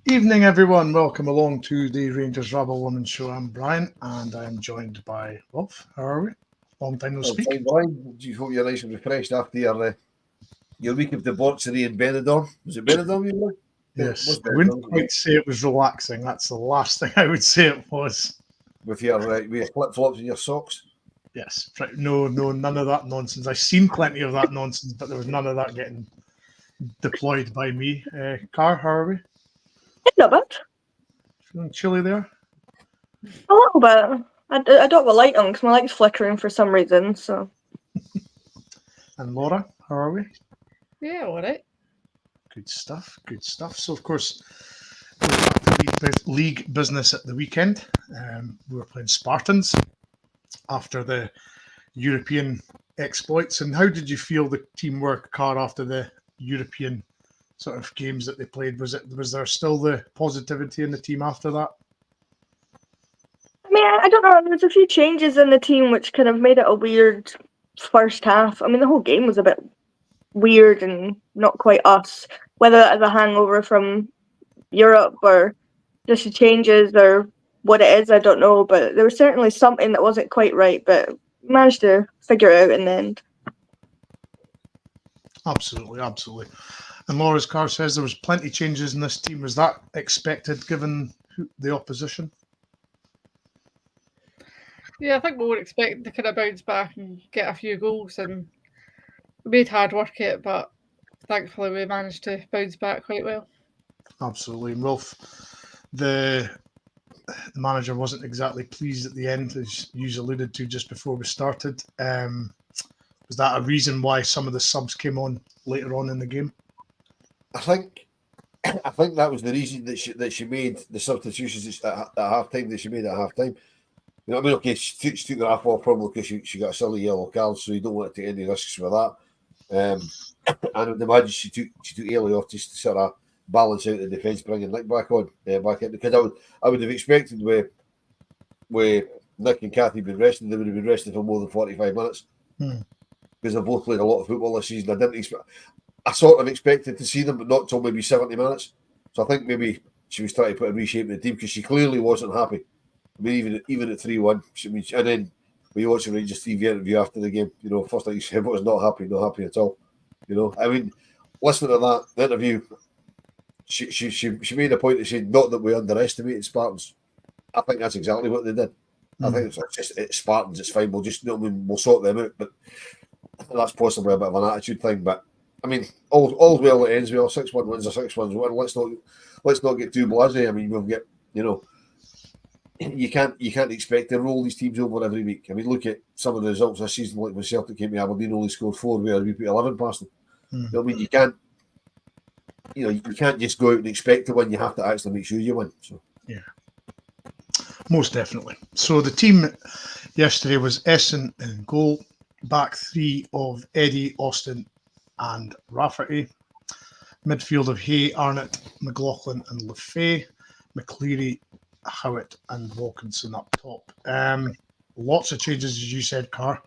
Evening, everyone. Welcome along to the Rangers Rabble Women's Show. I'm Brian, and I'm joined by Wolf. How are we? Long time no Well, speak. fine, Brian. Do you hope you're nice and refreshed after your week of debauchery in Benidorm? Was it Benidorm you were? Yes, I Benidorm, wouldn't quite say it was relaxing. That's the last thing I would say it was. with your flip flops and your socks. Yes, no, none of that nonsense. I've seen plenty of that nonsense, but there was none of that getting deployed by me. Car, how are we? Not bad. Feeling chilly there? A little bit. I don't have a light on because my light's flickering for some reason. So And Laura, how are we? Yeah, all right. Good stuff, good stuff. So, of course, we were back to league business at the weekend. We were playing Spartans after the European exploits. And how did you feel the teamwork, Car, after the European sort of games that they played? Was there still the positivity in the team after that? I mean, I don't know. There's a few changes in the team which kind of made it a weird first half. I mean, the whole game was a bit weird and not quite us. Whether that is a hangover from Europe or just the changes or what it is, I don't know. But there was certainly something that wasn't quite right. But we managed to figure it out in the end. Absolutely, absolutely. And Laura's Car says there was plenty of changes in this team. Was that expected given the opposition? Yeah, I think we were expecting to kind of bounce back and get a few goals, and we made hard work at it, but thankfully we managed to bounce back quite well. Absolutely. And Wolf, the manager wasn't exactly pleased at the end, as you alluded to just before we started. Was that a reason why some of the subs came on later on in the game? I think that was the reason that she made the substitutions at half time that she made at half time. You know what I mean? Okay, she took the half off probably because she got a silly yellow card, so you don't want to take any risks with that. And I would imagine she took Ailey off just to sort of balance out the defence, bringing Nick back on, back in, because I would have expected with Nick and Kathy being rested, they would have been rested for more than 45 minutes because they've both played a lot of football this season. I sort of expected to see them, but not till maybe 70 minutes. So I think maybe she was trying to put a reshape in the team because she clearly wasn't happy. I mean, even at 3-1, and then when you watch the Rangers TV interview after the game, you know, first thing she said was not happy at all. You know, I mean, listening to that interview, she made a point to say not that we underestimated Spartans. I think that's exactly what they did. I think it's Spartans. It's fine. We'll just, you know, we'll sort them out. But that's possibly a bit of an attitude thing. But I mean, all's well that ends well. 6-1 wins or 6-1 win. Let's not get too blasé. I mean, we'll get, you know. You can't expect to roll these teams over every week. I mean, look at some of the results this season, like when Celtic came to Aberdeen, only scored 4, where we put 11 past them. You know what I mean? You can't just go out and expect to win. You have to actually make sure you win. So yeah, most definitely. So the team yesterday was Essen in goal, back three of Eddie, Austin, and Rafferty. Midfield of Hay, Arnott, McLaughlin, and Lefay. McCleary, Howitt, and Wilkinson up top. Lots of changes, as you said, Carr.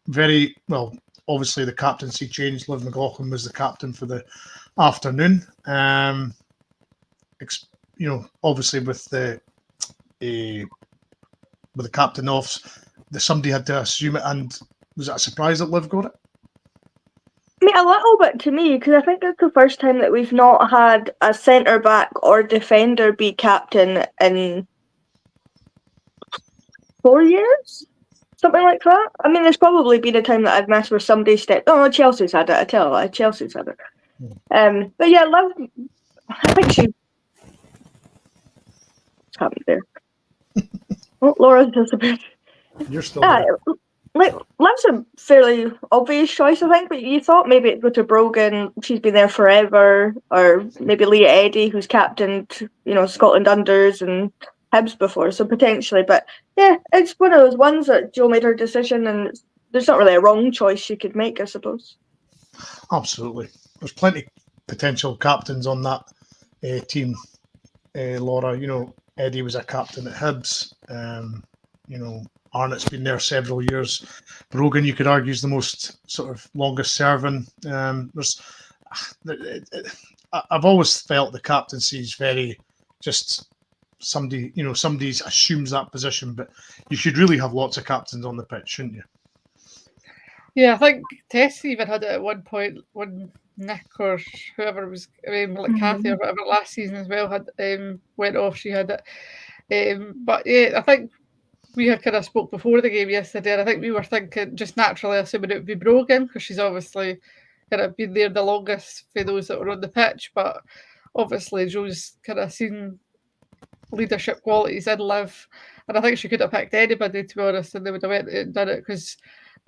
Very well. Obviously, the captaincy changed. Liv McLaughlin was the captain for the afternoon. You know, obviously with the captain off, somebody had to assume it. And was it a surprise that Liv got it? I mean, a little bit to me, because I think it's the first time that we've not had a centre-back or defender be captain in 4 years? Something like that. I mean, there's probably been a time that I've missed where somebody stepped... Oh, Chelsea's had it. I tell a lie. Chelsea's had it. But yeah, Liv, I think she... What's happened there? Oh, Laura's disappeared. You're still there. Liv's a fairly obvious choice, I think, but you thought maybe it'd go to Brogan, she's been there forever, or maybe Leah Eddy, who's captained, you know, Scotland Unders and Hibs before, so potentially. But yeah, it's one of those ones that Jo made her decision, and there's not really a wrong choice she could make, I suppose. Absolutely. There's plenty potential captains on that team, Laura. You know, Eddie was a captain at Hibs. You know, Arnott's been there several years. Brogan, you could argue, is the most sort of longest serving. I've always felt the captaincy is very just somebody assumes that position, but you should really have lots of captains on the pitch, shouldn't you? Yeah, I think Tess even had it at one point when Nick or whoever was, like Kathy or whatever, last season as well had went off. She had it, but yeah, I think we had kind of spoke before the game yesterday, and I think we were thinking just naturally assuming it would be Brogan because she's obviously kind of been there the longest for those that were on the pitch. But obviously, Joe's kind of seen leadership qualities in Liv, and I think she could have picked anybody to be honest, and they would have went and done it because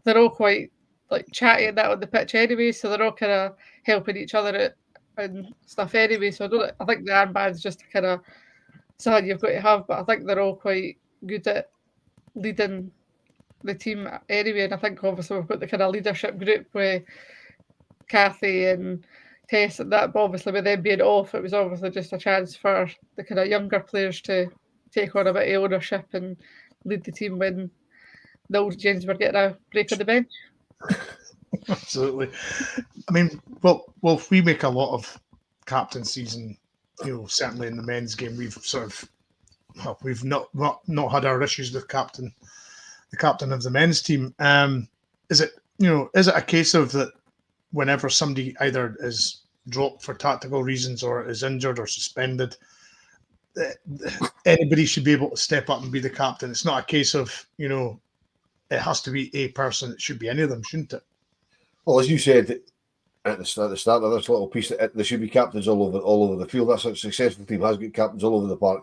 they're all quite like chatty and that on the pitch anyway, so they're all kind of helping each other out and stuff anyway. So I think the armband's just kind of something you've got to have, but I think they're all quite good at leading the team anyway. And I think obviously we've got the kind of leadership group with Kathy and Tess and that, but obviously with them being off, it was obviously just a chance for the kind of younger players to take on a bit of ownership and lead the team when the old James were getting a break on the bench. Absolutely. I mean, well, if we make a lot of captaincies, and certainly in the men's game, we've we've not had our issues with the captain of the men's team. Is it a case of that whenever somebody either is dropped for tactical reasons or is injured or suspended, anybody should be able to step up and be the captain? It's not a case of it has to be a person. It should be any of them, shouldn't it? Well, as you said at the start of this little piece, there should be captains all over the field. That's a successful team has got captains all over the park.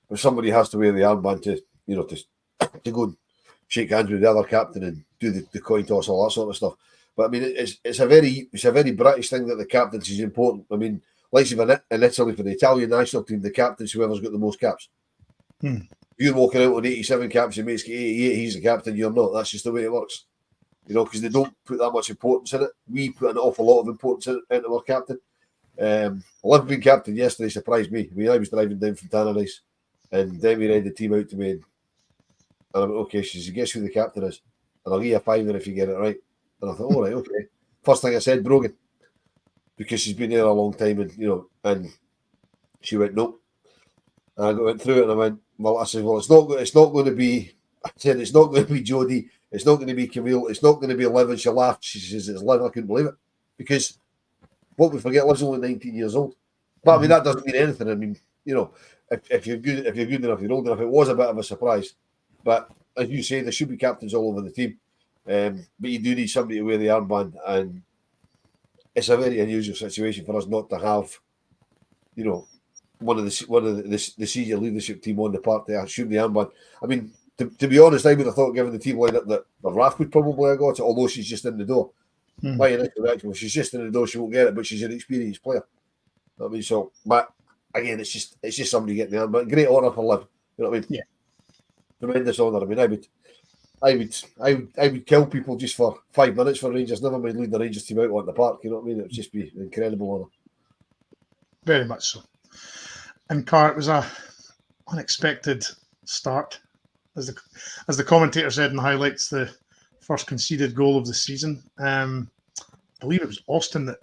But somebody has to wear the armband to go and shake hands with the other captain and do the coin toss, all that sort of stuff. But I mean, it's a very British thing that the captaincy is important. I mean, like in Italy for the Italian national team, the captain's whoever's got the most caps. You're walking out on 87 caps, your mate's got 88, he's the captain, you're not. That's just the way it works. Because they don't put that much importance in it. We put an awful lot of importance into our captain. Liv being captain yesterday surprised me. I mean, I was driving down from Tannadice and Demi read the team out to me and I went, okay, she said, guess who the captain is? And I'll give you a fiver if you get it right. And I thought, all right, okay. First thing I said, Brogan. Because she's been there a long time and she went, nope. And I went through it and I went, I said, well, it's not going to be, I said, it's not going to be Jodie, it's not going to be Camille, it's not going to be Liv. And she laughed. She says, it's Liv. I couldn't believe it. Because what we forget, Liv's only 19 years old. But I mean, that doesn't mean anything. I mean, if you're good enough, you're old enough, it was a bit of a surprise. But as you say, there should be captains all over the team. But you do need somebody to wear the armband, and it's a very unusual situation for us not to have, one of the senior leadership team on the park to assume the armband. I mean, to be honest, I would have thought, given the team lineup, that Raf would probably have got it, although she's just in the door. My initial reaction was, she's just in the door, she won't get it, but she's an experienced player. I mean, so, but again, it's just somebody getting the armband. Great honour for Liv. You know what I mean? Yeah. Tremendous honour. I mean, I would kill people just for 5 minutes for Rangers. Never mind leading the Rangers team out on the park. You know what I mean? It would just be an incredible honour. Very much so. And Car, it was a unexpected start, as the commentator said in the highlights. The first conceded goal of the season. I believe it was Austin that.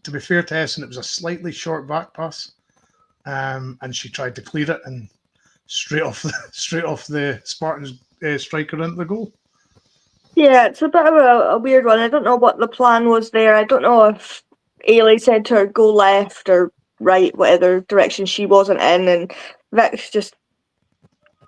To be fair to Essen, it was a slightly short back pass, and she tried to clear it and straight off the Spartans striker into the goal. Yeah, it's a bit of a weird one. I don't know what the plan was there. I don't know if Ailey said to her go left or right, whatever direction she wasn't in, and Vic's just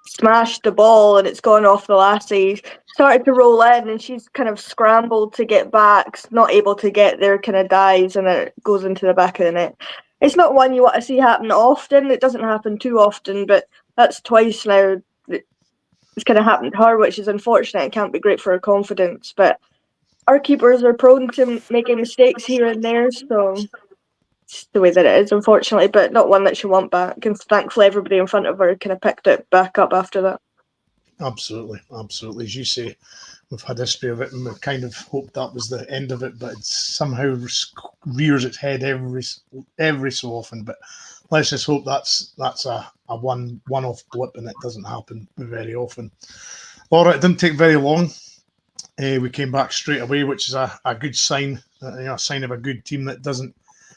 smashed the ball and it's gone off the lassie. Started to roll in and she's kind of scrambled to get back, not able to get there, kind of dives and it goes into the back of the net. It's not one you want to see happen often. It doesn't happen too often, but that's twice now it's kind of happened to her, which is unfortunate. It can't be great for her confidence, but our keepers are prone to making mistakes here and there, so it's the way that it is, unfortunately, but not one that she want back. And thankfully everybody in front of her kind of picked it back up after that. Absolutely. As you say, we've had history of it and we've kind of hoped that was the end of it, but it somehow rears its head every so often. But let's just hope that's a one-off blip and it doesn't happen very often. All right, it didn't take very long. We came back straight away, which is a good sign, a sign of a good team that doesn't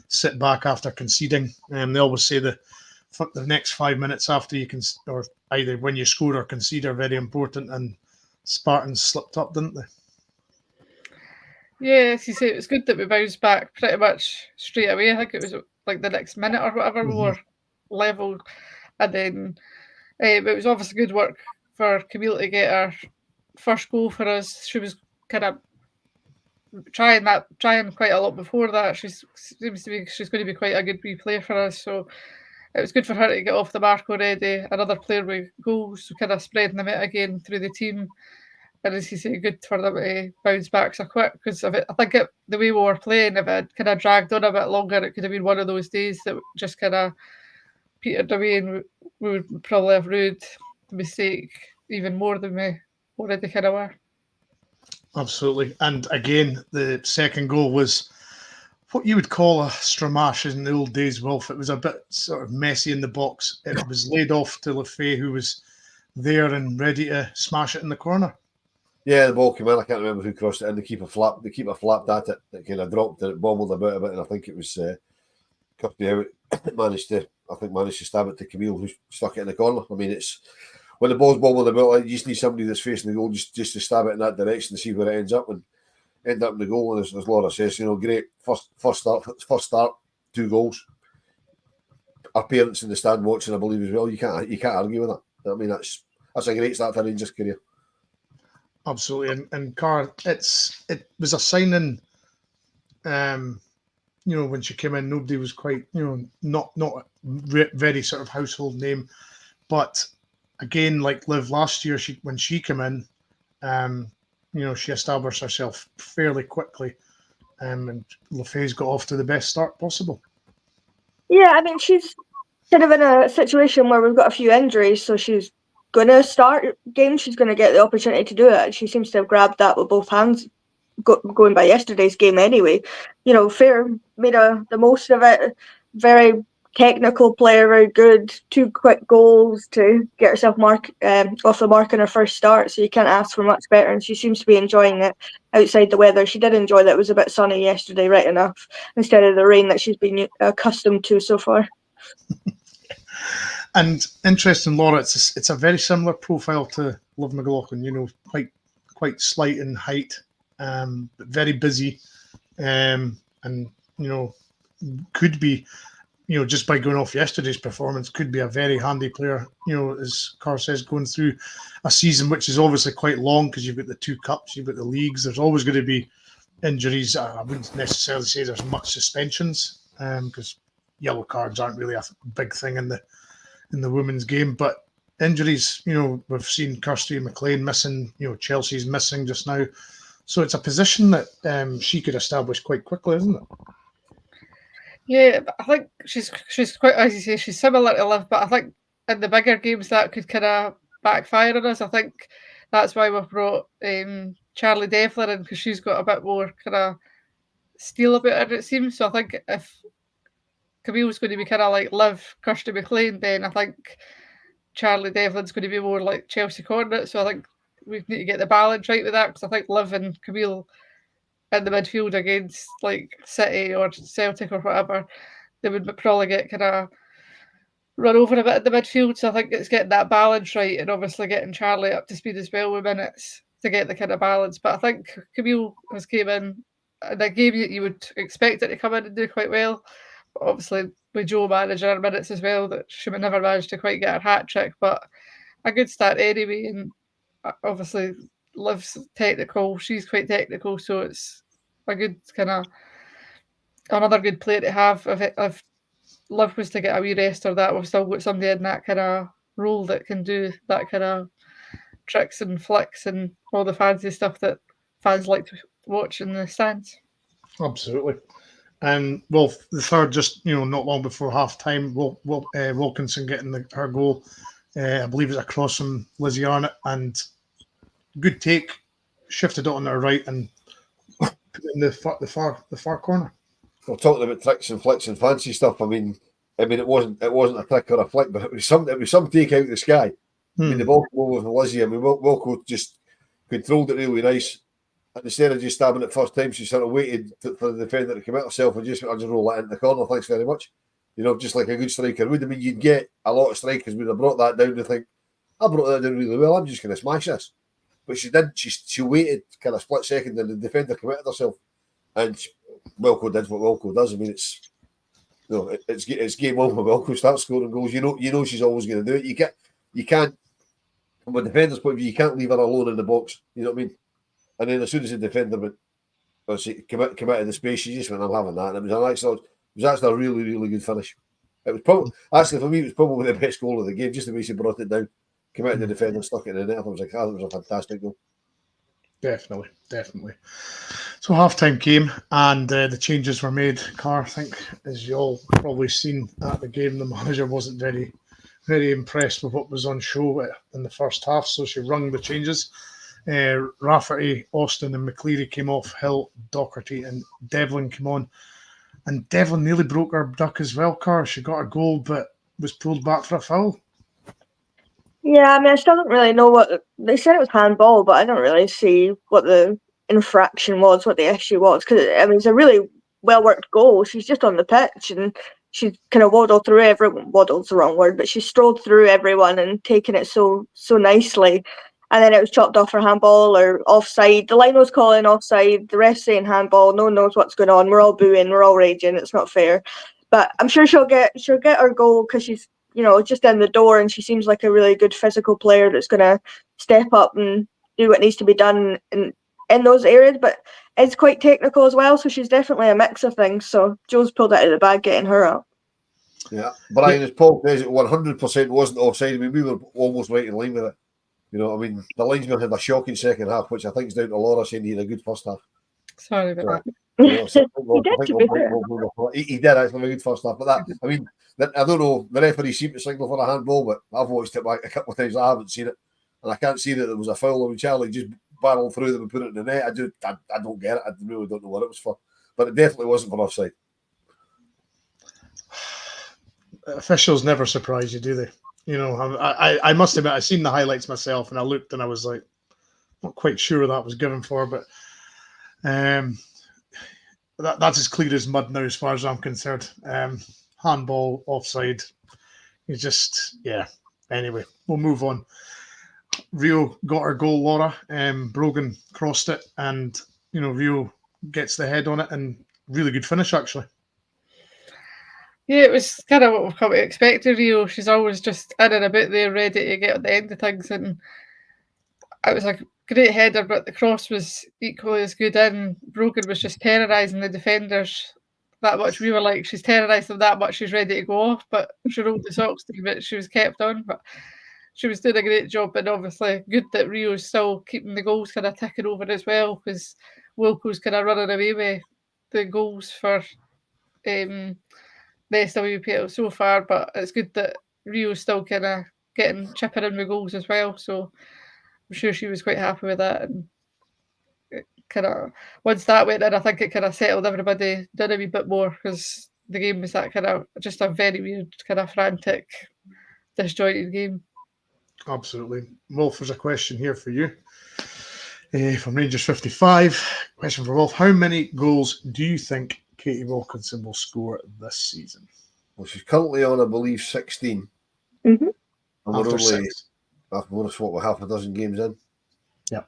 sit back after conceding. They always say the next 5 minutes after you can, or either when you score or concede, are very important. And Spartans slipped up, didn't they? Yeah, as you say, it was good that we bounced back pretty much straight away. I think it was like the next minute or whatever we were level, and then it was obviously good work for Camille to get her first goal for us. She was kind of trying quite a lot before that. She's going to be quite a good wee player for us. So it was good for her to get off the mark already. Another player with goals, so kind of spreading them out again through the team. And as you say, good for them to bounce back so quick, because I think the way we were playing, if it had kind of dragged on a bit longer, it could have been one of those days that just kind of petered away, and we would probably have rued the mistake even more than we already kind of were. Absolutely. And again, the second goal was what you would call a stramash in the old days, Wolf. It was a bit sort of messy in the box. It was laid off to Lefay, who was there and ready to smash it in the corner. Yeah, the ball came in. I can't remember who crossed it in. The keeper flapped at it. It kind of dropped and it bobbled about a bit, and I think it was Kirby out. managed to stab it to Camille, who stuck it in the corner. I mean, it's when the ball's bobbling about, like, you just need somebody that's facing the goal just to stab it in that direction to see where it ends up, and end up in the goal. And as Laura says, great first start, 2 goals. Our parents in the stand watching, I believe, as well. You can't argue with that. I mean, that's a great start to a Rangers career. Absolutely, and Cara, it was a signing. When she came in, nobody was quite, not very sort of household name, but again, like Liv last year, when she came in, she established herself fairly quickly, and Lefay's got off to the best start possible. Yeah, I mean, she's kind of in a situation where we've got a few injuries, so she's going to start games. She's going to get the opportunity to do it. She seems to have grabbed that with both hands, going by yesterday's game anyway. Fair made the most of it. Very technical player, very good. 2 quick goals to get herself off the mark in her first start, so you can't ask for much better, and she seems to be enjoying it outside the weather. She did enjoy that it was a bit sunny yesterday, right enough, instead of the rain that she's been accustomed to so far. And interesting, Laura, it's a very similar profile to Liv McLaughlin, quite slight in height, but very busy, and could be, just by going off yesterday's performance, could be a very handy player, as Carr says, going through a season which is obviously quite long, because you've got the 2 cups, you've got the leagues, there's always going to be injuries. I wouldn't necessarily say there's much suspensions, because yellow cards aren't really a big thing in the women's game, but injuries, we've seen Kirsty McLean missing, Chelsea's missing just now. So it's a position that she could establish quite quickly, isn't it? Yeah, but I think she's quite, as you say, she's similar to Liv, but I think in the bigger games that could kind of backfire on us. I think that's why we've brought Charlie Devlin in, because she's got a bit more kind of steel about her, it seems. So I think if Camille's going to be kind of like Liv, Kirsty McLean, then I think Charlie Devlin's going to be more like Chelsea Cornet. So I think we need to get the balance right with that, because I think Liv and Camille in the midfield against like City or Celtic or whatever, they would probably get kind of run over a bit in the midfield. So I think it's getting that balance right, and obviously getting Charlie up to speed as well with minutes to get the kind of balance. But I think Camille has came in a game that you would expect it to come in and do quite well. But obviously with Joe managing her minutes as well, that she would never manage to quite get her hat trick, but a good start anyway. And obviously Liv's technical, she's quite technical, so it's a good kind of another good player to have. If Liv was to get a wee rest or that, we've still got somebody in that kind of role that can do that kind of tricks and flicks and all the fancy stuff that fans like to watch in the stands. Absolutely. Well, the third, just not long before half time, Wilkinson getting her goal. I believe it's across from Lizzie Arnott, and good take, shifted it on her right and put it in the far corner. We're talking about tricks and flicks and fancy stuff. I mean, it wasn't a trick or a flick, but it was some take out of the sky. I mean, the ball came over from Lizzie. I mean, Wilco just controlled it really nice, And instead of just stabbing it first time, she sort of waited for the defender to commit herself and just, I'll just roll it into the corner. Thanks very much. You know, just like a good striker would. I mean, you'd get a lot of strikers would have brought that down to think, I brought that down really well. I'm just going to smash this. But she didn't. She waited kind of split second, and the defender committed herself. And Wilco did what Wilco does. I mean, it's game on when Wilco starts scoring goals. You know she's always going to do it. You can't. From a defender's point of view, you can't leave her alone in the box. You know what I mean? And then as soon as the defender committed the space, she just went, I'm having that. And it was actually a really, really good finish. It was probably, actually, for me, it was probably the best goal of the game, just the way she brought it down. Committed the defender, stuck it in the net. I was like, that was a fantastic goal. Definitely. So half-time came and the changes were made. Carr, I think, as you all probably seen at the game, the manager wasn't very, very impressed with what was on show in the first half, so she rung the changes. Rafferty, Austin and McCleary came off, Hill, Docherty and Devlin came on. And Devlin nearly broke her duck as well, Carr. She got a goal but was pulled back for a foul. Yeah, I mean, I still don't really know what they said. It was handball, but I don't really see what the infraction was, what the issue was. Because I mean, it's a really well worked goal. She's just on the pitch and she's kind of waddled through everyone. Waddled's the wrong word, but she strolled through everyone and taken it so nicely. And then it was chopped off for handball or offside. The line was calling offside. The ref saying handball. No one knows what's going on. We're all booing. We're all raging. It's not fair. But I'm sure she'll get her goal because she's, just in the door, and she seems like a really good physical player that's going to step up and do what needs to be done in those areas. But it's quite technical as well, so she's definitely a mix of things. So Joe's pulled it out of the bag getting her up. Yeah, Brian, as Paul says, it 100% wasn't offside. I mean, we were almost right in line with it. I mean, the linesman had a shocking second half, which I think is down to Laura saying he had a good first half. Sorry about that. He did, to be fair. He did actually have a good first half. But that, I mean, I don't know, the referee seemed to signal for a handball, but I've watched it back a couple of times. I haven't seen it. And I can't see that there was a foul. I mean, Charlie just barreled through them and put it in the net. I don't get it. I really don't know what it was for. But it definitely wasn't for offside. Officials never surprise you, do they? I must admit, I've seen the highlights myself, and I looked and I was like, not quite sure that was given for, but that's as clear as mud now as far as I'm concerned. Handball, offside. You just, yeah. Anyway, we'll move on. Rio got her goal, Laura. Brogan crossed it, and Rio gets the head on it, and really good finish actually. Yeah, it was kind of what we've come to expect of Rio. She's always just in and about there, ready to get at the end of things. And it was a great header, but the cross was equally as good in. Brogan was just terrorising the defenders that much. We were like, she's terrorised them that much, she's ready to go off. But she rolled the socks to but she was kept on. But she was doing a great job. And obviously, good that Rio's still keeping the goals kind of ticking over as well, because Wilco's kind of running away with the goals for the SWPL so far, but it's good that Rio's still kind of chipping in with goals as well. So I'm sure she was quite happy with that. And kind of once that went in, I think it kind of settled everybody down a wee bit more, because the game was that kind of just a very weird, kind of frantic, disjointed game. Absolutely. Wolf, there's a question here for you. From Rangers 55. Question for Wolf. How many goals do you think Katie Wilkinson will score this season? Well, she's currently on, I believe, 16. Mm-hmm. And After we're only, 6. we're half a dozen games in. Yeah.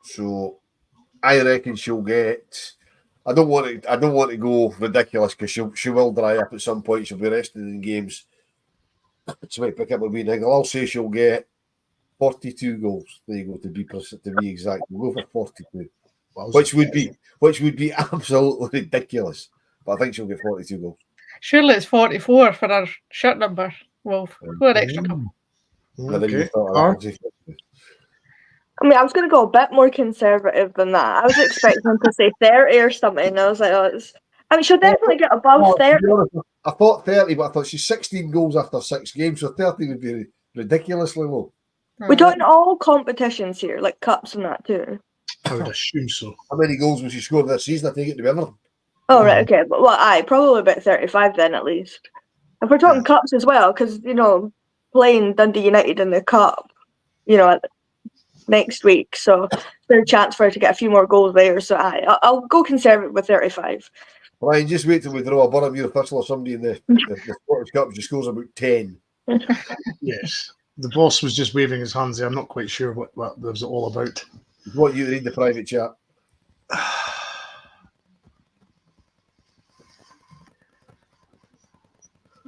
So I reckon she'll get. I don't want to go ridiculous, because she will dry up at some point. She'll be rested in games. She might pick up a wee niggle. I'll say she'll get 42 goals. There you go, to be exact. We'll go for 42. Which would be absolutely ridiculous. But I think she'll get 42 goals. Surely it's 44 for her shirt number. Wolf, go an extra couple. Okay. I mean, I was going to go a bit more conservative than that. I was expecting to say 30 or something. I was like, she'll definitely get above 30. I thought 30, but I thought she's 16 goals after 6 games, so 30 would be ridiculously low. We're doing all competitions here, like cups and that too. I would assume so. How many goals will she score this season? I take it to be everything. Oh, right, okay. But, probably about 35 then, at least. If we're talking cups as well, because, playing Dundee United in the cup, next week. So there's a chance for her to get a few more goals there. So I'll go conservative with 35. Ryan, just wait till we draw a Borough Thistle or somebody in the Scottish Cup just scores about 10. Yes. The boss was just waving his hands there. I'm not quite sure what that was all about. What you read the private chat?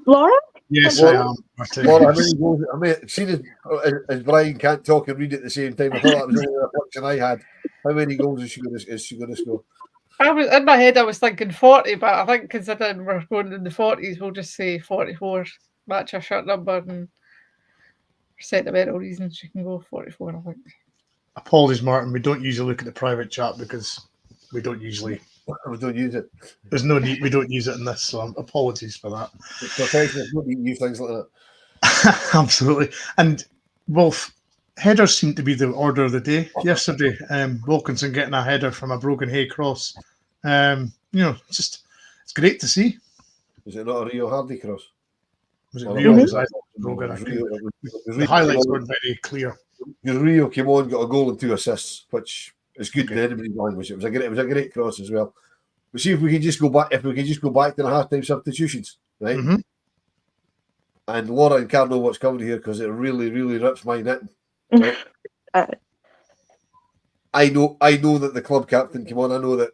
Laura? Yes, Laura, I am. Martin. Laura, how many goals? Seeing as Brian can't talk and read at the same time, I thought that was the only reflection I had. How many goals is she going to score? In my head, I was thinking 40, but I think considering we're going in the 40s, we'll just say 44. Match her shirt number, and for sentimental reasons, she can go 44, I think. Apologies, Martin. We don't usually look at the private chat because we don't usually. We don't use it. There's no need. We don't use it in this, so apologies for that. It's professional. We don't use things like that. Absolutely. And Wolf, headers seem to be the order of the day yesterday. Wilkinson getting a header from a Brogan Hay cross. It's great to see. Was it not a Rio Hardy cross? Was it Oh, Rio? it Was was. I thought it was Brogan. I think the Rio highlights weren't very clear. Rio came on, got a goal and 2 assists, which is good in anybody's language. It was a great cross as well. But see if we can just go back. If we can just go back to the half-time substitutions, right? Mm-hmm. And Laura and Carl know what's coming here because it really, really rips my knitting. Right? I know that the club captain came on. I know that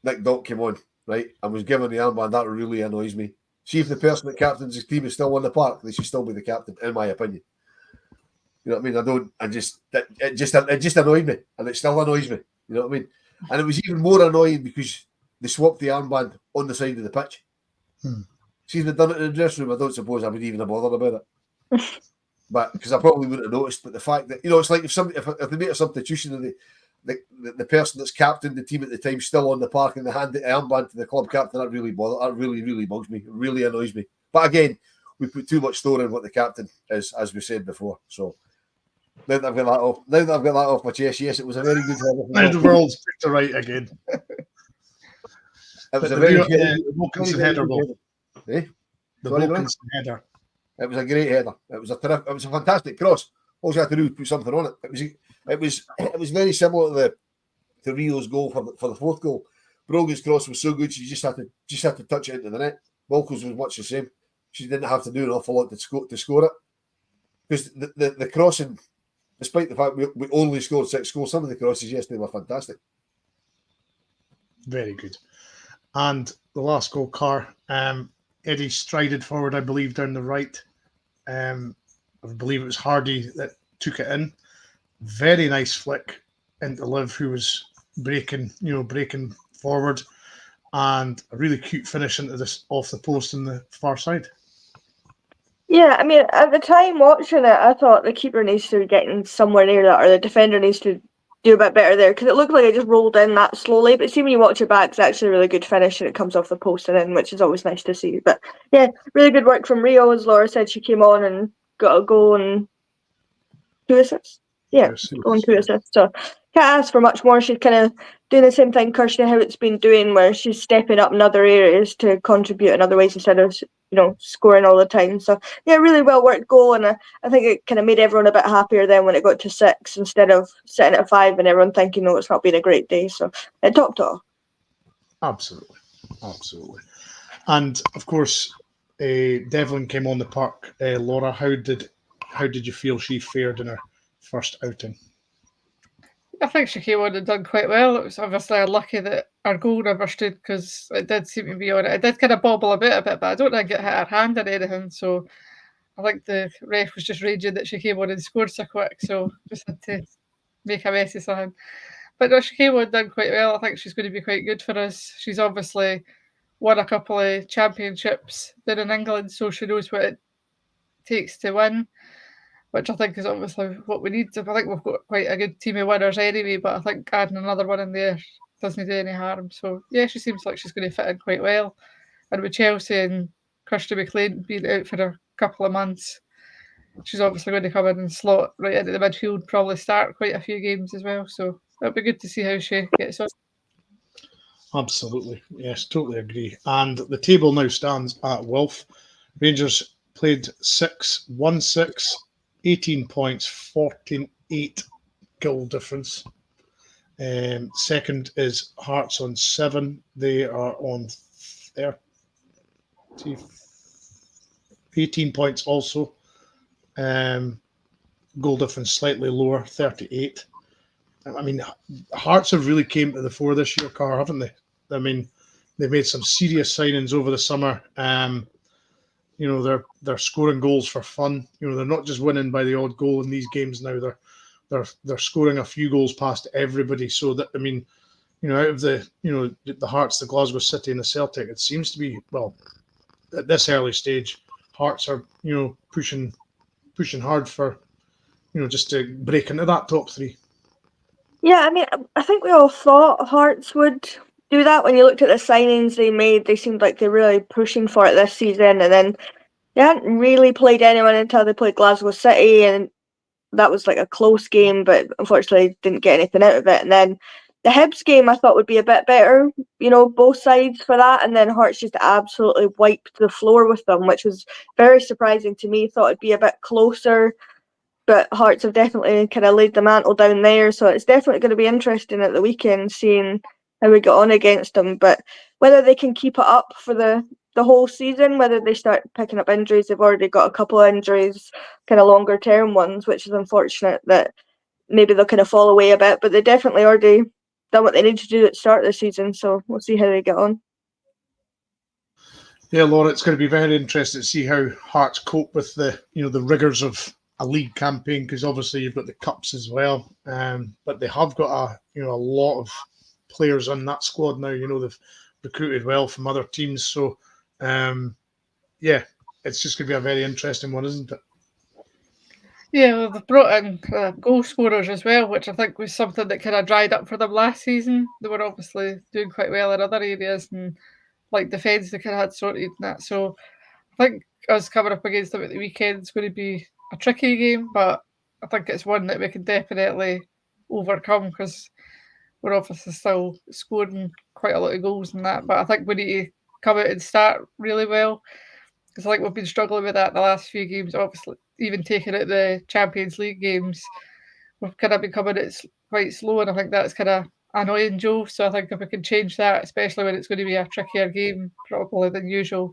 Nick Dock came on, right, and was given the armband. That really annoys me. See if the person that captains his team is still on the park, they should still be the captain, in my opinion. You know what I mean? It just annoyed me, and it still annoys me. You know what I mean? And it was even more annoying because they swapped the armband on the side of the pitch. See, if they'd done it in the dressing room, I don't suppose I would even have bothered about it. But because I probably wouldn't have noticed. But the fact that it's like if they make a substitution and the person that's captained the team at the time still on the park and they hand the armband to the club captain, that really really bugs me. It really annoys me. But again, we put too much store in what the captain is, as we said before. So now that I've got that off my chest, yes, it was a very good header. Now the world's picked the right again. It was But a very Wilkinson header. Eh? The Sorry, Wilkinson header. It was a great header. It was a fantastic cross. All you had to do was put something on it. It was very similar to Rio's goal for the fourth goal. Brogan's cross was so good she just had to touch it into the net. Wilkins was much the same. She didn't have to do an awful lot to score it. Because the crossing, despite the fact we only scored 6 goals, some of the crosses yesterday were fantastic. Very good. And the last goal, Carr. Eddie strided forward, I believe, down the right. I believe it was Hardy that took it in. Very nice flick into Liv, who was breaking forward, and a really cute finish into this off the post on the far side. Yeah, I mean, at the time watching it, I thought the keeper needs to be getting somewhere near that, or the defender needs to do a bit better there, because it looked like it just rolled in that slowly. But see, when you watch it back, it's actually a really good finish, and it comes off the post and in, which is always nice to see. But yeah, really good work from Rio. As Laura said, she came on and got a goal and 2 assists. Yeah, goal and 2 assists. So can't ask for much more. She's kind of doing the same thing Kirsty Howitt's been doing, where she's stepping up in other areas to contribute in other ways instead of scoring all the time. So yeah, really well worked goal, and I think it kind of made everyone a bit happier then when it got to 6 instead of sitting at 5 and everyone thinking, no, it's not been a great day. So it topped off. Absolutely. And of course, Devlin came on the park. Laura, how did you feel she fared in her first outing? I think she came on and done quite well. It was obviously unlucky that our goal never stood because it did seem to be on it. It did kind of bobble a bit, but I don't think it hit her hand or anything. So I think the ref was just raging that she came on and scored so quick. So just had to make a mess of something. But no, she came on and done quite well. I think she's going to be quite good for us. She's obviously won a couple of championships there in England, so she knows what it takes to win, which I think is obviously what we need. I think we've got quite a good team of winners anyway, but I think adding another one in there doesn't do any harm. So yeah, she seems like she's going to fit in quite well. And with Chelsea and Kirsty McLean being out for a couple of months, she's obviously going to come in and slot right into the midfield, probably start quite a few games as well. So it'll be good to see how she gets on. Absolutely. Yes, totally agree. And the table now stands at Wolf. Rangers played 6, won 6, 18 points, 8 goal difference. Second is Hearts on 7. They are on 18 points also. Goal difference slightly lower, 38. I mean, Hearts have really came to the fore this year, Carr, haven't they? I mean, they've made some serious signings over the summer. They're scoring goals for fun. They're not just winning by the odd goal in these games now. They're scoring a few goals past everybody. So that, I mean, out of the Hearts, the Glasgow City, and the Celtic, it seems to be, well, at this early stage, Hearts are pushing hard for just to break into that top 3. Yeah, I mean, I think we all thought Hearts would do that. When you looked at the signings they made, they seemed like they're really pushing for it this season, and then they hadn't really played anyone until they played Glasgow City, and that was like a close game, but unfortunately didn't get anything out of it. And then the Hibs game I thought would be a bit better, both sides for that, and then Hearts just absolutely wiped the floor with them, which was very surprising to me. Thought it'd be a bit closer, but Hearts have definitely kind of laid the mantle down there, so it's definitely going to be interesting at the weekend seeing how we get on against them. But whether they can keep it up for the whole season, whether they start picking up injuries, they've already got a couple of injuries, kind of longer term ones, which is unfortunate that maybe they'll kind of fall away a bit, but they definitely already done what they need to do at the start of the season, so we'll see how they get on. Yeah, Laura, it's going to be very interesting to see how Hearts cope with the rigours of a league campaign, because obviously you've got the cups as well, but they have got a lot of players on that squad now. They've recruited well from other teams, so it's just going to be a very interesting one, isn't it? Yeah, well, they've brought in goal scorers as well, which I think was something that kind of dried up for them last season. They were obviously doing quite well in other areas, and like defence, they kind of had sorted in that. So I think us coming up against them at the weekend is going to be a tricky game, but I think it's one that we can definitely overcome because we're obviously still scoring quite a lot of goals in that. But I think we need to come out and start really well, because I think we've been struggling with that in the last few games. Obviously, even taking out the Champions League games, we've kind of been coming out quite slow, and I think that's kind of annoying Joe. So I think if we can change that, especially when it's going to be a trickier game probably than usual,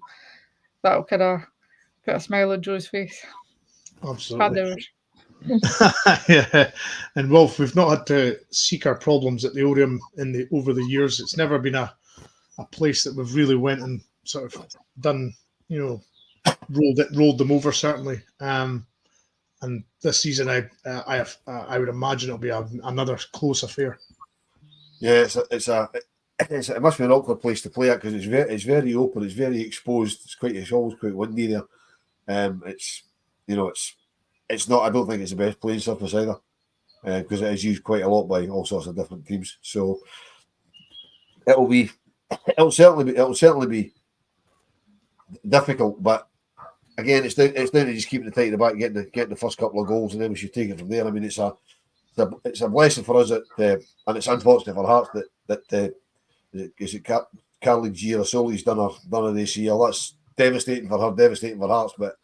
that'll kind of put a smile on Joe's face. Absolutely. Yeah, and Wolf, we've not had to seek our problems at the Orium over the years. It's never been a place that we've really went and sort of done, rolled them over, certainly. And this season, I would imagine it'll be another close affair. Yeah, it must be an awkward place to play at because it's very open, it's very exposed. It's always quite windy there. It's not. I don't think it's the best playing surface either, because it is used quite a lot by all sorts of different teams. So it'll certainly be difficult. But again, it's down to just keeping the tight at the back, getting the first couple of goals, and then we should take it from there. I mean, it's a blessing for us and it's unfortunate for Hearts that Caroline Girasoli's done her ACL. That's devastating for her, devastating for Hearts, but.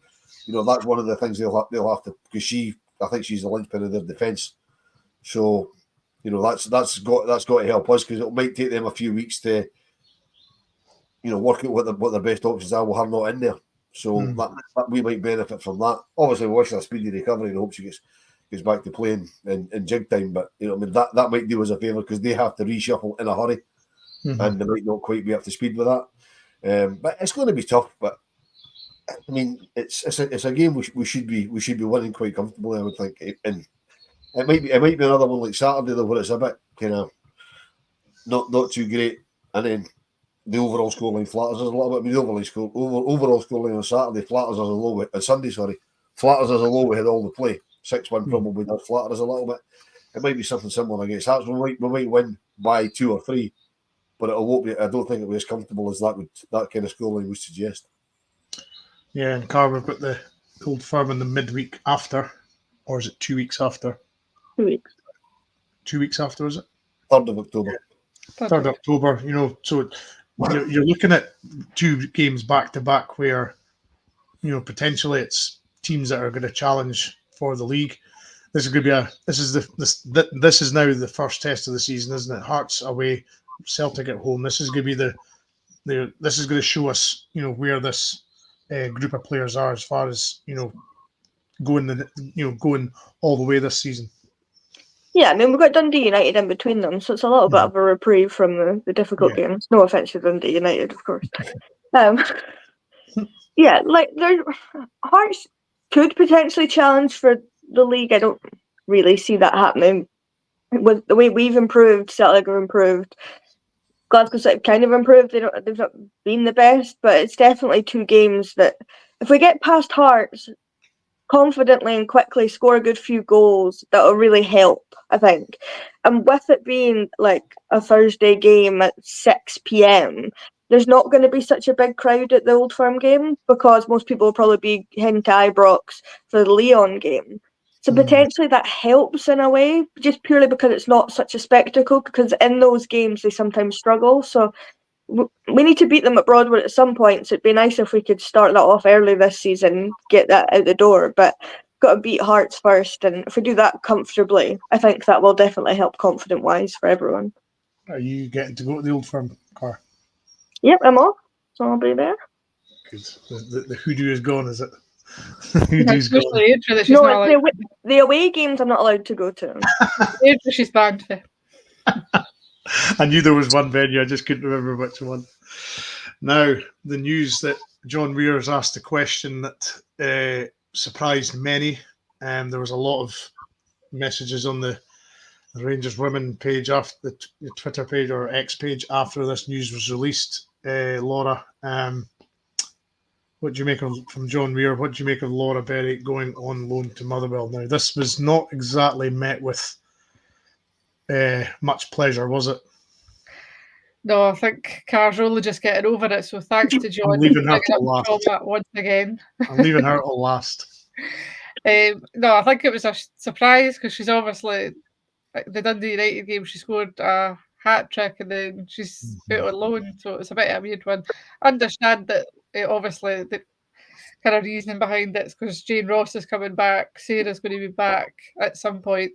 That's one of the things they'll have to, because I think she's the linchpin of their defence. So, that's got to help us, because it might take them a few weeks to, work out what their best options are with her not in there. So that we might benefit from that. Obviously, we wish her a speedy recovery and hope she gets back to playing in jig time. But that might do us a favour, because they have to reshuffle in a hurry, and they might not quite be up to speed with that. But it's going to be tough. But I mean, it's a game we should be winning quite comfortably, I would think, and it might be another one like Saturday though, where it's a bit kind of not too great, and then the overall scoreline flatters us a little bit. I mean, the overall scoreline on Saturday flatters us a little bit. Sunday, flatters us a little. We had all the play 6-1 probably does flatter us a little bit. It might be something similar against Hearts. We might win by 2 or 3, but it won't be. I don't think it'll be as comfortable as that kind of scoreline would suggest. Yeah, and Carl, we've got the Old Firm in the midweek after, or is it 2 weeks after? 2 weeks. 2 weeks after, is it? 3rd of October. 3rd October, so you're looking at 2 games back to back where, potentially it's teams that are going to challenge for the league. this is going to be this is now the first test of the season, isn't it? Hearts away, Celtic at home. This is going to be this is going to show us, where this group of players are as far as going all the way this season. Yeah, I mean, we've got Dundee United in between them, so it's a little bit of a reprieve from the difficult games. No offense to Dundee United, of course. Yeah, like Hearts could potentially challenge for the league. I don't really see that happening. With the way we've improved, Celtic have improved. Glasgow City kind of improved. They've not been the best, but it's definitely two games that if we get past Hearts confidently and quickly, score a good few goals, that'll really help, I think. And with it being like a Thursday game at 6 p.m, there's not going to be such a big crowd at the Old Firm game because most people will probably be heading to Ibrox for the Leon game. So potentially that helps in a way, just purely because it's not such a spectacle, because in those games they sometimes struggle. So we need to beat them at Broadwood at some point, so it'd be nice if we could start that off early this season, get that out the door, but got to beat Hearts first, and if we do that comfortably, I think that will definitely help confident-wise for everyone. Are you getting to go to the Old Firm, Car? Yep, I'm off, so I'll be there. Good. The hoodoo is gone, is it? Hoodoo's gone. No, the away games I'm not allowed to go to. She's banned for. I knew there was one venue, I just couldn't remember which one. Now, the news that John Weir's asked a question that surprised many. There was a lot of messages on the Rangers Women page, after the Twitter page or X page after this news was released. Laura, what do you make from John Weir? What do you make of Laura Berry going on loan to Motherwell? Now, this was not exactly met with much pleasure, was it? No, I think Car's only just getting over it. So thanks to John. I'm leaving her till last. Once again. I'm leaving her till last. No, I think it was a surprise because she's obviously the Dundee United game. She scored a hat trick and then she's out on loan, so it's a bit of a weird one. I understand that obviously the kind of reasoning behind it is because Jane Ross is coming back, Sarah's going to be back at some point,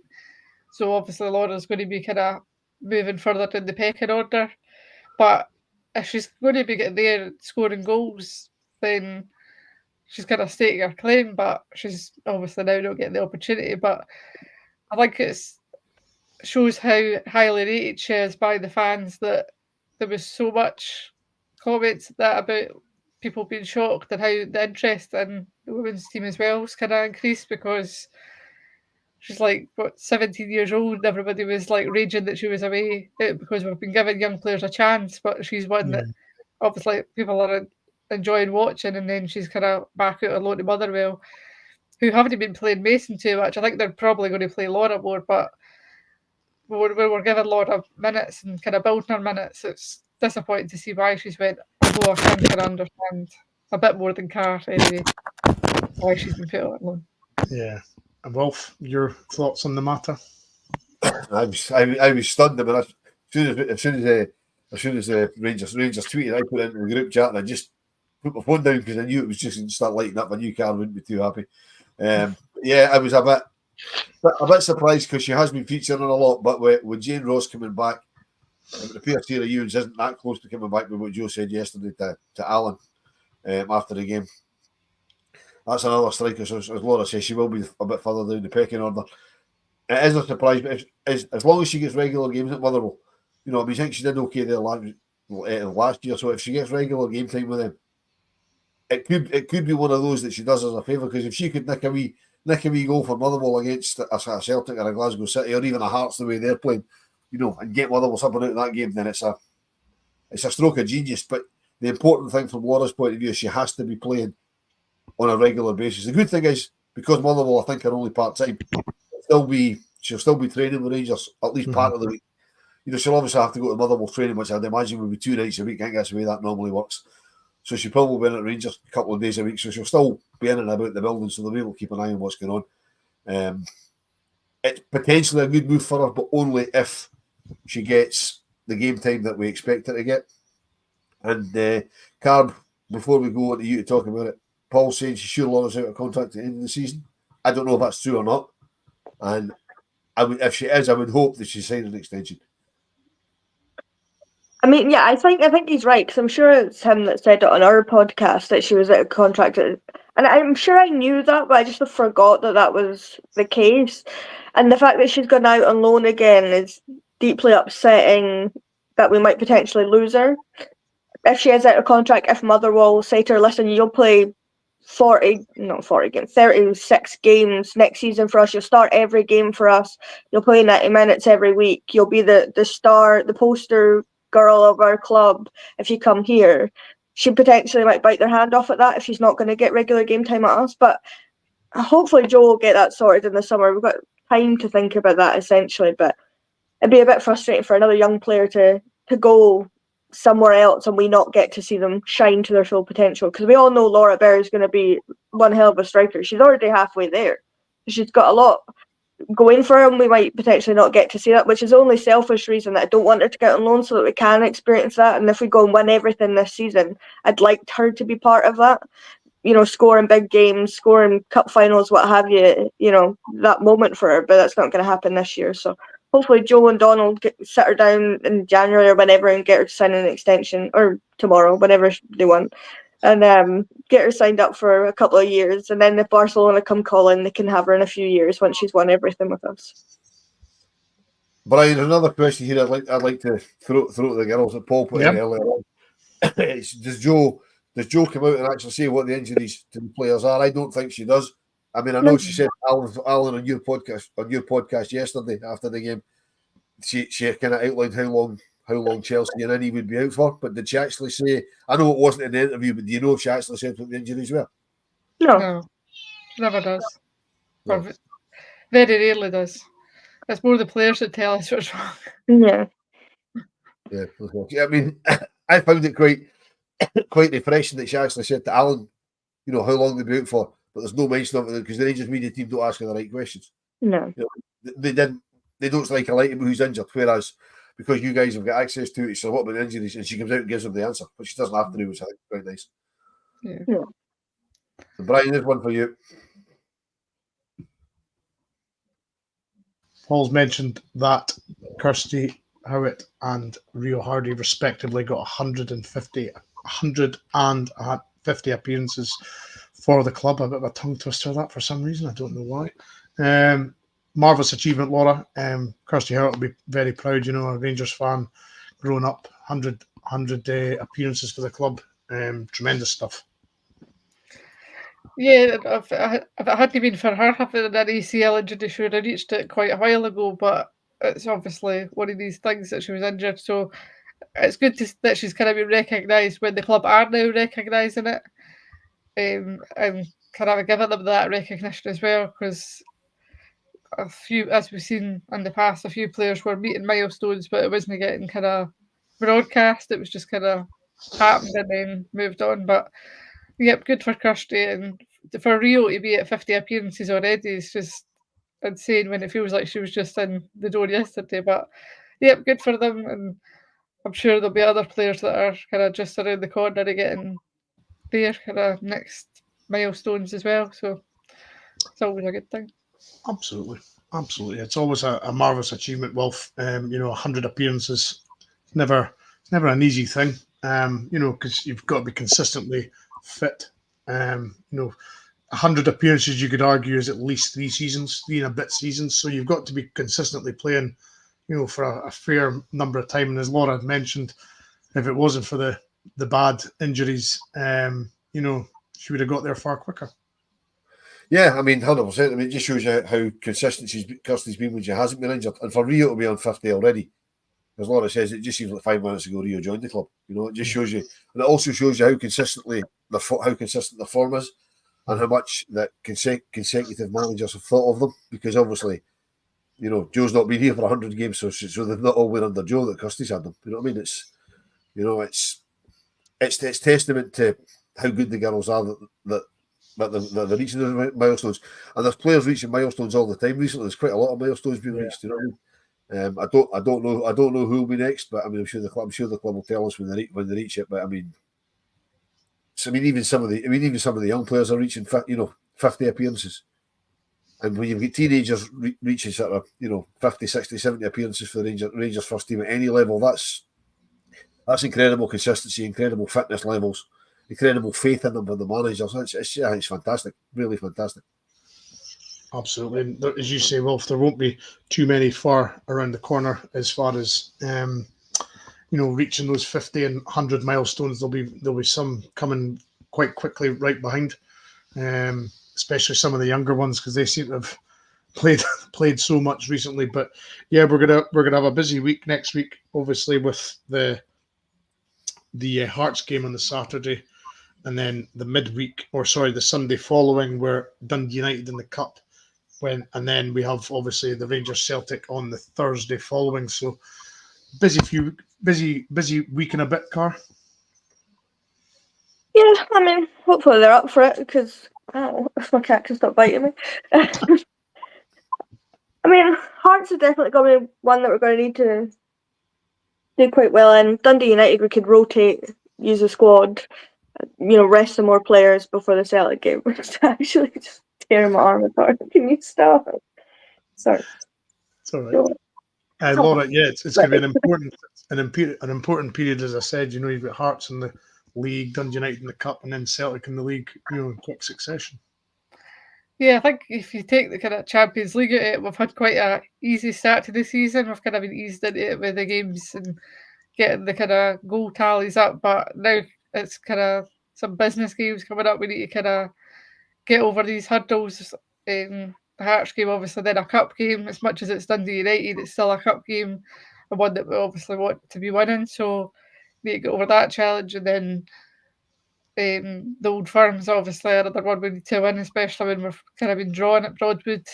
so obviously Laura's going to be kind of moving further in the pecking order. But if she's going to be getting there scoring goals, then she's kind of stating her claim, but she's obviously now not getting the opportunity. But I think it shows how highly rated she is by the fans, that there was so much comments that about people being shocked and how the interest in the women's team as well has kind of increased, because she's like, 17 years old, and everybody was like raging that she was away because we've been giving young players a chance, but she's one that obviously people are enjoying watching, and then she's kind of back out alone to Motherwell, who haven't been playing Mason too much. I think they're probably going to play Laura more, but we're giving Laura minutes and kind of building her minutes. It's disappointing to see why she's went, although I can understand a bit more than Car anyway why she's been put on loan. Yeah. And Wolf, your thoughts on the matter? I was stunned. I mean, as soon as Rangers tweeted, I put it into the group chat and I just put my phone down because I knew it was just going to start lighting up. I knew Carl wouldn't be too happy. I was a bit surprised because she has been featuring a lot, but with Jane Ross coming back, it appears Sarah Ewens isn't that close to coming back with what Joe said yesterday to Alan after the game. That's another striker, so as Laura says, she will be a bit further down the pecking order. It is a surprise, but as long as she gets regular games at Motherwell, I think she did okay there last year, so if she gets regular game time with them, it could be one of those that she does us a favour, because if she could nick a wee goal for Motherwell against a Celtic or a Glasgow City or even a Hearts the way they're playing, and get Motherwell something out of that game, then it's a stroke of genius. But the important thing from Laura's point of view is she has to be playing on a regular basis. The good thing is, because Motherwell I think are only part-time, she'll still be training with Rangers at least part of the week. She'll obviously have to go to Motherwell training, which I'd imagine would be 2 nights a week. I think that's the way that normally works. So she'll probably be in at Rangers a couple of days a week. So she'll still be in and about the building, so they'll be able to keep an eye on what's going on. It's potentially a good move for her, but only if she gets the game time that we expect her to get. And Carb, before we go on to you to talk about it, Paul saying she's sure Laura's out of contract at the end of the season. I don't know if that's true or not. And if she is, I would hope that she's signing an extension. I mean, yeah, I think he's right, because I'm sure it's him that said it on our podcast that she was out of contract, and I'm sure I knew that, but I just forgot that was the case. And the fact that she's gone out on loan again is deeply upsetting. That we might potentially lose her if she is out of contract. If Motherwell say to her, "Listen, you'll play 36 games next season for us. You'll start every game for us. You'll play 90 minutes every week. You'll be the star, the poster girl of our club if you come here." She potentially might bite their hand off at that if she's not going to get regular game time at us. But hopefully Joe will get that sorted in the summer. We've got time to think about that, essentially. But it'd be a bit frustrating for another young player to go somewhere else and we not get to see them shine to their full potential, because we all know Laura Bear is going to be one hell of a striker. She's already halfway there. She's got a lot going for her, and we might potentially not get to see that, which is the only selfish reason that I don't want her to get on loan, so that we can experience that. And if we go and win everything this season, I'd like her to be part of that, scoring big games, scoring cup finals, what have you, that moment for her. But that's not going to happen this year. So hopefully Joe and Donald sit her down in January or whenever and get her to sign an extension, or tomorrow, whenever they want, and get her signed up for a couple of years. And then if Barcelona come calling, they can have her in a few years once she's won everything with us. Brian, another question here I'd like to throw to the girls that Paul put in earlier on. Does Joe come out and actually say what the injuries to the players are? I don't think she does. I mean, I know she said Alan on your podcast yesterday after the game, she kind of outlined how long Chelsea and Innie would be out for. But did she actually say? I know it wasn't in the interview, but do you know if she actually said what the injuries were? No, she never does. No. Or very rarely does. It's more the players that tell us what's wrong. Yeah. Yeah. Okay. I mean, I found it quite refreshing that she actually said to Alan, how long they'd be out for. But there's no mention of it because the Rangers media team don't ask her the right questions. No. They don't strike a light about who's injured, whereas because you guys have got access to it, so what about injuries? And she comes out and gives them the answer, but she doesn't have to do, which I think is quite nice. Yeah. So Brian, there's one for you. Paul's mentioned that Kirsty Howitt and Rio Hardy respectively got 150 appearances for the club. A bit of a tongue twister that for some reason. I don't know why. Marvellous achievement, Laura. Kirsty Howitt will be very proud, a Rangers fan growing up, 100 appearances for the club. Tremendous stuff. Yeah, if it hadn't been for her having an ACL injury, she would have reached it quite a while ago, but it's obviously one of these things that she was injured, so it's good that she's kind of been recognised when the club are now recognising it, and kind of giving them that recognition as well, because a few, as we've seen in the past, a few players were meeting milestones, but it wasn't getting kind of broadcast. It was just kind of happened and then moved on. But yep, good for Kirsty, and for Rio to be at 50 appearances already is just insane when it feels like she was just in the door yesterday. But yep, good for them, and I'm sure there'll be other players that are kind of just around the corner of getting their kind of next milestones as well. So it's always a good thing. Absolutely. It's always a marvellous achievement, Wolf. 100 appearances, never an easy thing. Because you've got to be consistently fit. 100 appearances, you could argue, is at least 3 and a bit seasons. So you've got to be consistently playing, for a fair number of time. And as Laura mentioned, if it wasn't for the bad injuries, she would have got there far quicker. Yeah, I mean, 100%. I mean, it just shows you how consistent Kirsty's been when she hasn't been injured. And for Rio to be on 50 already, as Laura says, it just seems like 5 minutes ago Rio joined the club. It just shows you, and it also shows you how consistent the form is, and how much that consecutive managers have thought of them. Because obviously, Joe's not been here for 100 games, so they've not all been under Joe that Kirsty's had them. You know what I mean? It's testament to how good the girls are that they're reaching those milestones, and there's players reaching milestones all the time recently. There's quite a lot of milestones being reached. You know what I mean? I don't know who will be next, but I mean, I'm sure the club will tell us when they reach it. But I mean, even some of the young players are reaching 50 appearances, And when you've got teenagers reaching sort of, 50, 60, 70 appearances for the Rangers first team at any level, that's incredible consistency, incredible fitness levels, incredible faith in them for the managers. I think it's fantastic, really fantastic. Absolutely. And as you say, Wolf, there won't be too many far around the corner as far as reaching those 50 and 100 milestones. There'll be some coming quite quickly right behind, especially some of the younger ones because they seem to have played so much recently. But yeah, we're gonna have a busy week next week, obviously with the Hearts game on the Saturday, and then the Sunday following, we're Dundee United in the Cup. And then we have obviously the Rangers Celtic on the Thursday following. So busy week and a bit, Car. Yeah, I mean, hopefully they're up for it because if my cat can stop biting me. I mean, Hearts are definitely going to be one that we're going to need to do quite well in. Dundee United, we could rotate, use a squad, rest some more players before the Celtic game. It's actually just tearing my arm apart. Can you stop? Sorry. It's all right. Laura, yeah, it's going to be an important period, as I said. You've got Hearts in the league, Dundee United in the Cup, and then Celtic in the league, in quick succession. Yeah, I think if you take the kind of Champions League out of it, we've had quite a easy start to the season. We've kind of been eased into it with the games and getting the kind of goal tallies up, but now it's kind of some business games coming up. We need to kind of get over these hurdles. The Hearts game, obviously, then a cup game. As much as it's Dundee United, it's still a cup game, and one that we obviously want to be winning. So we need to get over that challenge, and then the Old Firm's obviously another one we need to win, especially when we've kind of been drawn at Broadwood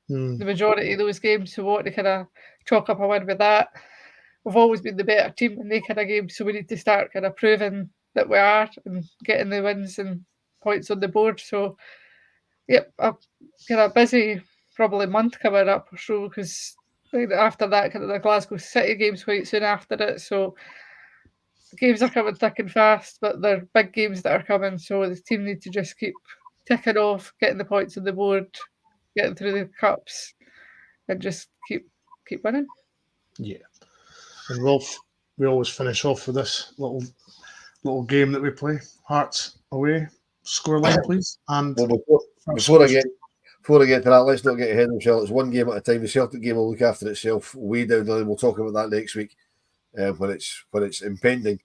the majority of those games. So we want to kind of chalk up a win with that. We've always been the better team in they kind of games, so we need to start kind of proving that we are and getting the wins and points on the board. So, yep, a kind of busy probably month coming up or so because after that, kind of the Glasgow City games quite soon after it. So games are coming thick and fast, but they're big games that are coming. So the team need to just keep ticking off, getting the points on the board, getting through the cups, and just keep winning. Yeah. And Rolf, we always finish off with this little game that we play. Hearts away. Scoreline, please. And before I get to that, let's not get ahead of ourselves. It's one game at a time. The Celtic game will look after itself way down the line. We'll talk about that next week when it's impending,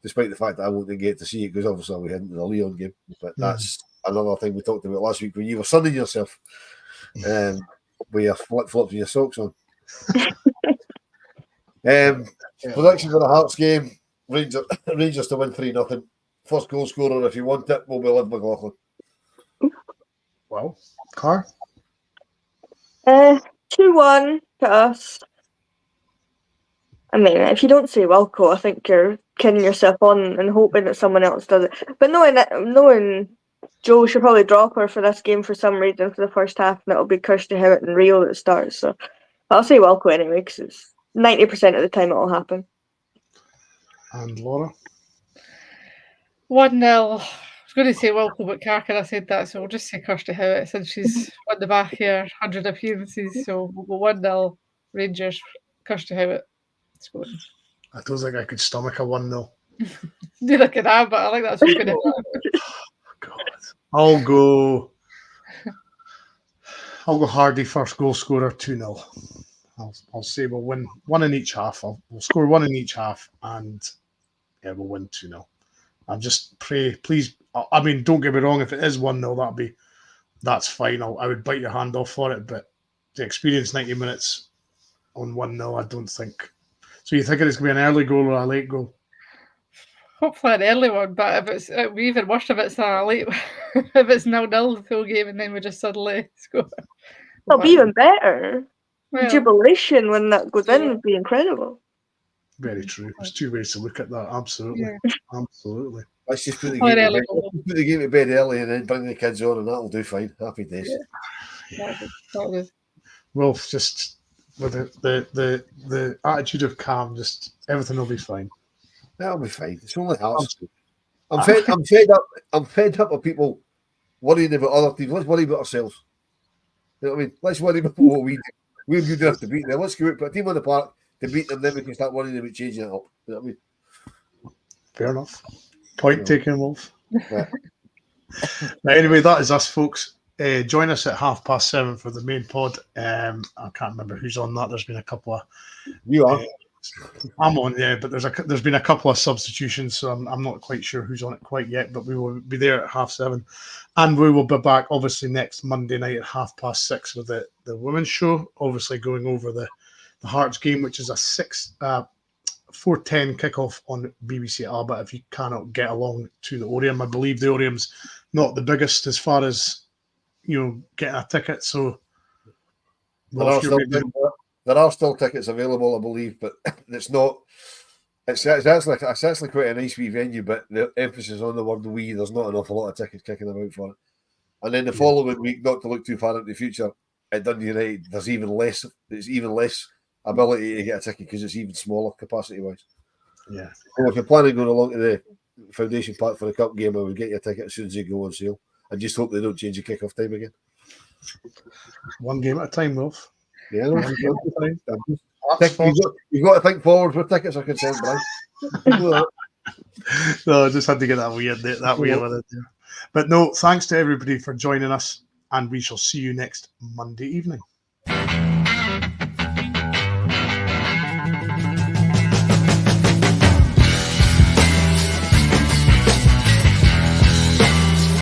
despite the fact that I won't get to see it because obviously I'll be heading to the Leon game. But that's another thing we talked about last week when you were sunning yourself with your flip-flops and your socks on. Predictions of the Hearts game: Rangers to win 3-0. First goal scorer, if you want it, will be Liv McLaughlin. Well, Car? 2-1 to us. I mean, if you don't say Wilco, I think you're kidding yourself on and hoping that someone else does it. But knowing Joe should probably drop her for this game for some reason for the first half, and it'll be Kirsty Hewitt and Rio that starts. So I'll say Wilco anyway, because it's 90% of the time it'll happen. And Laura? 1-0. I was going to say Wilco, but Carker, I said that, so we'll just say Kirsty Hewitt since she's on the back here, 100 appearances. So we'll go 1-0 Rangers, Kirsty Hewitt scoring. I don't think I could stomach a 1-0. Neither can I, but I think that's what's going to happen. God. I'll go Hardy first goal scorer, 2-0. I'll say we'll win one in each half. We'll score one in each half, and we'll win 2-0. I just pray, please. I mean, don't get me wrong. If it is 1-0, that's fine. I would bite your hand off for it, but to experience 90 minutes on 1-0, I don't think. So you think it's going to be an early goal or a late goal? Hopefully an early one, but if it'd be even worse if it's a late. If it's 0-0 the full game and then we just suddenly score. It'll be even better. Well, jubilation when that goes in would be incredible. Very true. There's two ways to look at that. Absolutely. Absolutely. Let's just put the game to bed early and then bring the kids on, and that'll do fine. Happy days. Yeah. Well, just with the attitude of calm, just everything will be fine. That'll be fine. It's only Hearts. I'm fed up. I'm fed up of people worrying about other teams. Let's worry about ourselves. You know what I mean? Let's worry about what we do. We're good enough to beat them. Let's go out, put a team on the park to beat them, then we can start worrying about changing it up. You know what I mean? Fair enough. Point taken, Wolf. Yeah. Anyway, that is us, folks. Join us at 7:30 for the main pod. I can't remember who's on that. There's been a couple of. You are. I'm on, yeah, but there's been a couple of substitutions, so I'm not quite sure who's on it quite yet. But we will be there at 7:30, and we will be back obviously next Monday night at 6:30 with the women's show. Obviously going over the Hearts game, which is a 4:10 kickoff on BBC Alba. If you cannot get along to the Oriam, I believe the Oriam's not the biggest as far as getting a ticket. So there are still tickets available, I believe, but it's not. It's actually quite a nice wee venue, but the emphasis on the word "we." There's not an awful lot of tickets kicking about for it. And then the following week, not to look too far into the future, at Dundee United, there's even less. There's even less ability to get a ticket because it's even smaller capacity wise. Yeah. And if you're planning going along to the foundation park for the cup game, I would get your ticket as soon as they go on sale. I just hope they don't change the kick-off time again. One game at a time, Wolf. Yeah, One game at a time. You've got to think forward where tickets are concerned, Brian. No, I just had to get that weird with it. But no, thanks to everybody for joining us, and we shall see you next Monday evening.